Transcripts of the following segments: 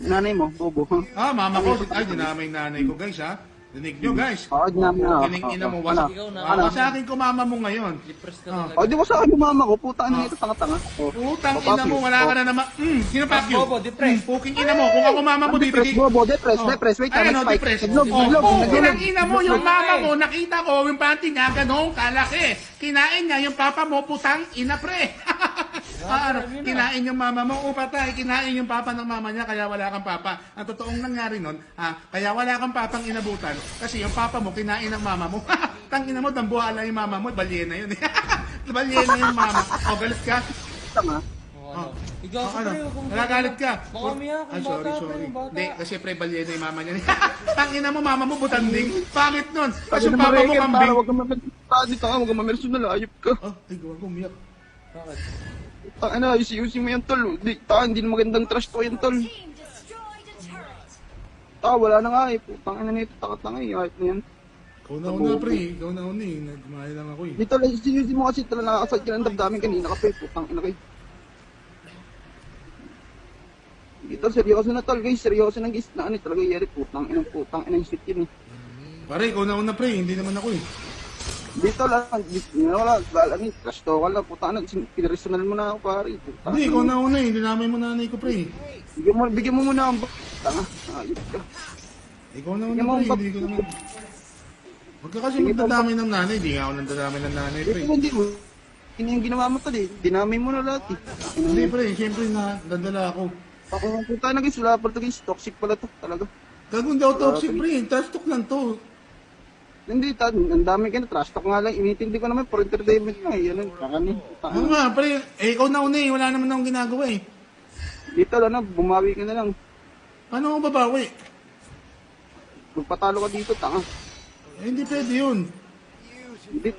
Nanay mo, bobo, ha? Ah, mama ko. Ay, dinamay yung nanay ko, guys, ha? Dinig nyo, guys. Oo, dinami na. Kining-ina mo. Wasak. Sa akin ko mama mo ngayon. Depressed Ah. ka talaga. O, di ba sa akin yung mama ko? Puta na ito, tanga-tanga. Putang ina mo, wala ka na naman. Sino pack you? Bobo, depressed. Puking ina mo. Kung ako mama mo, Depress, dito. bobo, depress. Wait, Ay, next ano, fight. depress. Naglog, Kinang ina mo, yung mama mo, nakita ko, yung panty niya, ganun, kalaki. Kinain niya, yung papa mo, putang ina, pre. Kinain yung mama mo, patay, kinain yung papa ng mama niya, kaya wala kang papa. Ang totoong nangyari nun, kaya wala kang papang inabutan, kasi yung papa mo, kinain ng mama mo. Tangina mo, dambuhala yung mama mo, balyena yun. Balyena yung mama. O, galit ka? Tanga. Ano? Ikaw, Ano? pre, huwag mong- Nagagalit ka? Baka umiyak, Ay, yung sorry, bata, sorry. pre, yung bata. Hindi, kasi pre, balyena yung mama niya. Tangina mo, mama mo, butanding. Pangit nun. Kasi yung papa mo, kambing. Huwag kang mamersunal, huwag kang mamersunal, ayop ka. Ay, gawa ko, umiyak. Bakit? Ano, isi-using mo yung tol. Hindi na magandang trash to yung tol. Wala na nga eh. Putang ina nito, tanga-tanga eh. Ayop na yan. Ikaw na una, pre. Ikaw na una eh. Nagmahal lang ako eh. Dito lang, isi-using mo kasi tala nakakasad ka ng damdamin kanina ka pe. Putang ina kayo. Dito, seryoso na tol guys. Seryoso na guys. Na ano talaga yari. Putang ina shit yun eh. Pare, ikaw na una, pre. Hindi naman ako eh. Dito lang, wala, trash to, wala, putang ina, pinrepersonal mo na ako pare. Putang Hindi, ina. ikaw na una eh. Dinamay mo nanay ko, pre. Bigyan mo muna ang tanga. Ayop ka. Ikaw na una, Bigyan mo pre. ang Hindi ko naman. Huwag ka kasi magdadamay ng nanay. Hindi nga ako nandadamay ng nanay, pre. Dito hindi mo. Yun yung ginawa mo tol eh. Dinamay mo na lahat eh. Hindi, pre. Siyempre, nadala ako. Ako ng puta na guys, wala pa to guys. Toxic pala to, talaga. Gagawin daw toxic, pre. Trash talk lang to. Hindi, ang dami ka na, trash talk nga lang. Inintindi ko naman for entertainment nga eh. Yan ang kakani. Ano nga, pre. Ikaw na una eh. Wala naman akong ginagawa eh. Dito lang na, bumawi ka na lang. Paano ako babawi? Magpatalo ka dito, tanga. Hindi pwede yun. Hindi,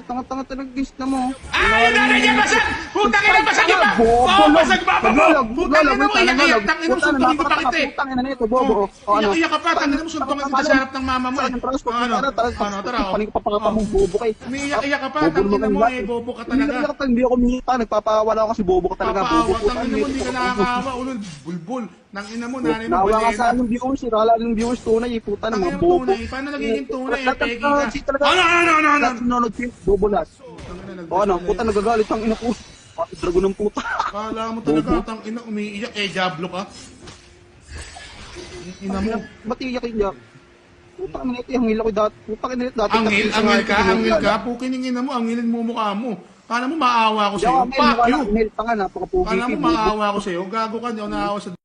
tanga-tanga talaga guys na mo. Ay, nanay niya basag! Putang ina, basag yung ba? Bobo, Oo, basag baba mo! Putang ina mo, iyak-iyak! Tangin mo, suntukin ko pa kita eh! Putang ina nito, bobo. Iyak-iyak ka pa, tangin mo, suntukin kita sa harap ng mama mo eh! Tara, Paning kapapangapa mong bobo kay. umiiyak-iyak ka pa, tangin mo eh, bobo ka talaga! Hindi ako minita, nagpapawala ako kasi bobo ka talaga, bobo. Papaawa, tangin mo, hindi ka nakakahawa, ulol, bulbul! Tangin mo, nanay mo, Nawa ka sa balyena! anong viewers, wala ng viewers tunay, puta ng mga Tangin mo, bobo. tunay, paano nagiging tunay? Pegi ka! Ano? Ano? Lahat nanonood kayo, bobo lahat. O ano, puta nagagalit ang ina ko. Dragon ng puta. Kala mo talaga, tangin na, umiiyak eh, Diablo ka! Ina mo! Ba't iiyak yung puta na ito, hangil ako dati. Puta ka nila dati. Angil ka, pukiningin na mo, angilin mo mukha mo. Kala mo maawa ko sa'yo, fuck you! Tanga, napaka-pugi. Kala mo maawa ko sa'yo, gago ka, di ako naawa sa